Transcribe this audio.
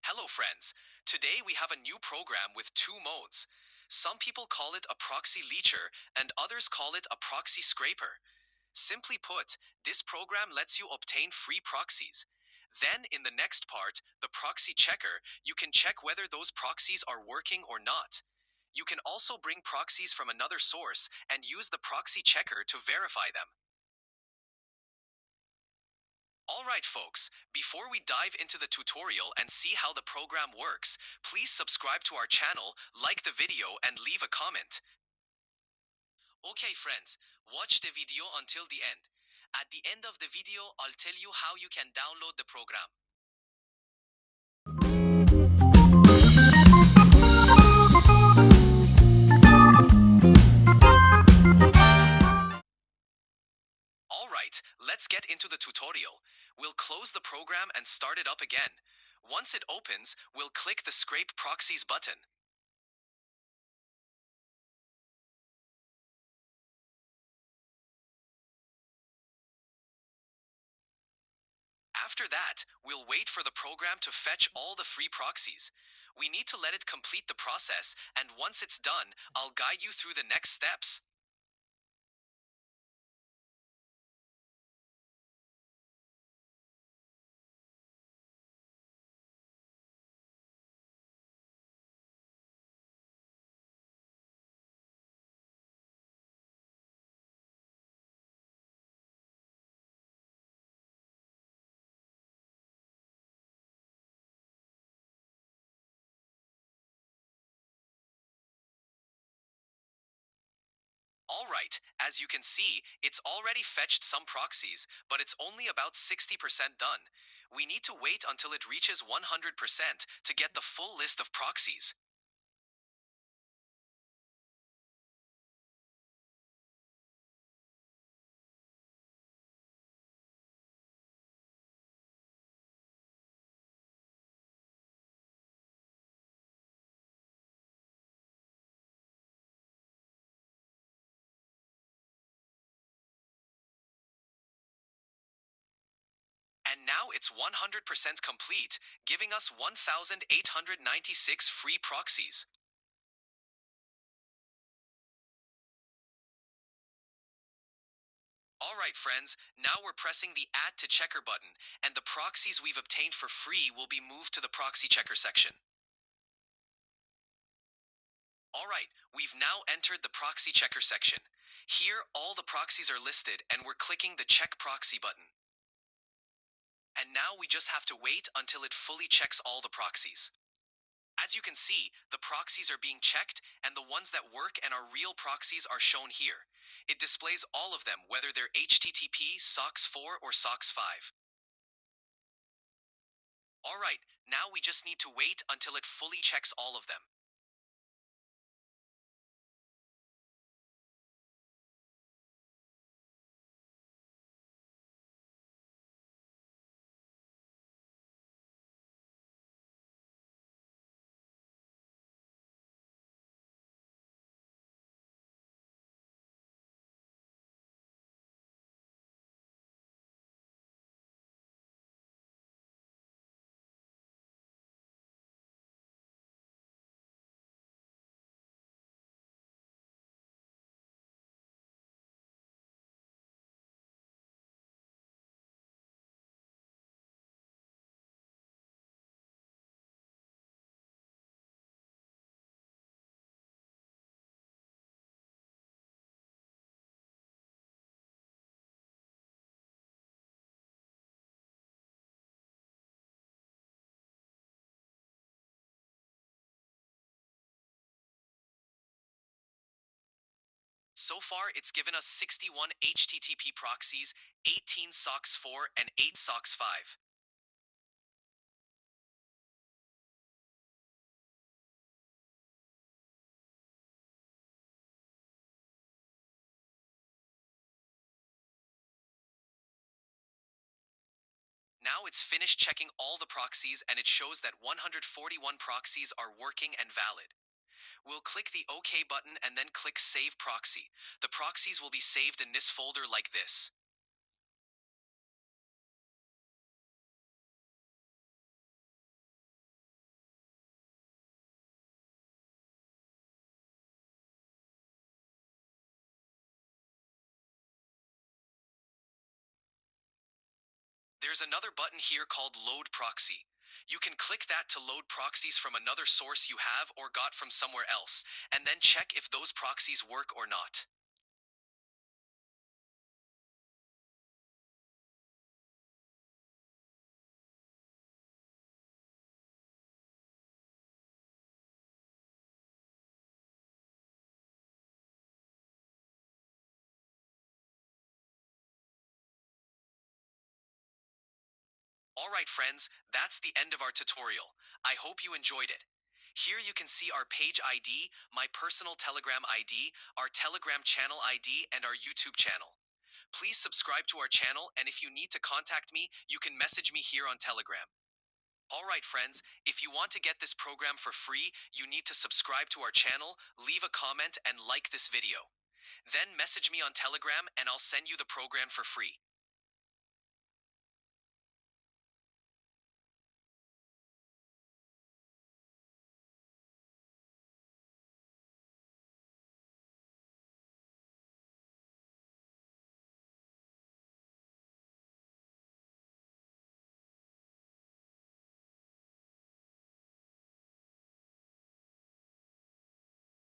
Hello friends, today we have a new program with two modes. Some people call it a proxy leecher and others call it a proxy scraper. Simply put, this program lets you obtain free proxies. Then in the next part, the proxy checker, you can check whether those proxies are working or not. You can also bring proxies from another source and use the proxy checker to verify them. Alright folks, before we dive into the tutorial and see how the program works, please subscribe to our channel, like the video and leave a comment. Okay friends, watch the video until the end. At the end of the video, I'll tell you how you can download the program. Alright, let's get into the tutorial. We'll close the program and start it up again. Once it opens, we'll click the Scrape Proxies button. After that, we'll wait for the program to fetch all the free proxies. We need to let it complete the process, and once it's done, I'll guide you through the next steps. Alright, as you can see, it's already fetched some proxies, but it's only about 60% done. We need to wait until it reaches 100% to get the full list of proxies. And now it's 100% complete, giving us 1,896 free proxies. Alright friends, now we're pressing the Add to Checker button, and the proxies we've obtained for free will be moved to the Proxy Checker section. Alright, we've now entered the Proxy Checker section. Here, all the proxies are listed, and we're clicking the Check Proxy button. And now we just have to wait until it fully checks all the proxies. As you can see, the proxies are being checked, and the ones that work and are real proxies are shown here. It displays all of them, whether they're HTTP, SOCKS 4, or SOCKS 5. Alright, now we just need to wait until it fully checks all of them. So far, it's given us 61 HTTP proxies, 18 SOCKS 4, and 8 SOCKS 5. Now it's finished checking all the proxies, and it shows that 141 proxies are working and valid. We'll click the OK button and then click Save Proxy. The proxies will be saved in this folder like this. There's another button here called Load Proxy. You can click that to load proxies from another source you have or got from somewhere else, and then check if those proxies work or not. Alright friends, that's the end of our tutorial. I hope you enjoyed it. Here you can see our page ID, my personal Telegram ID, our Telegram channel ID, and our YouTube channel. Please subscribe to our channel, and if you need to contact me, you can message me here on Telegram. Alright friends, if you want to get this program for free, you need to subscribe to our channel, leave a comment, and like this video. Then message me on Telegram and I'll send you the program for free.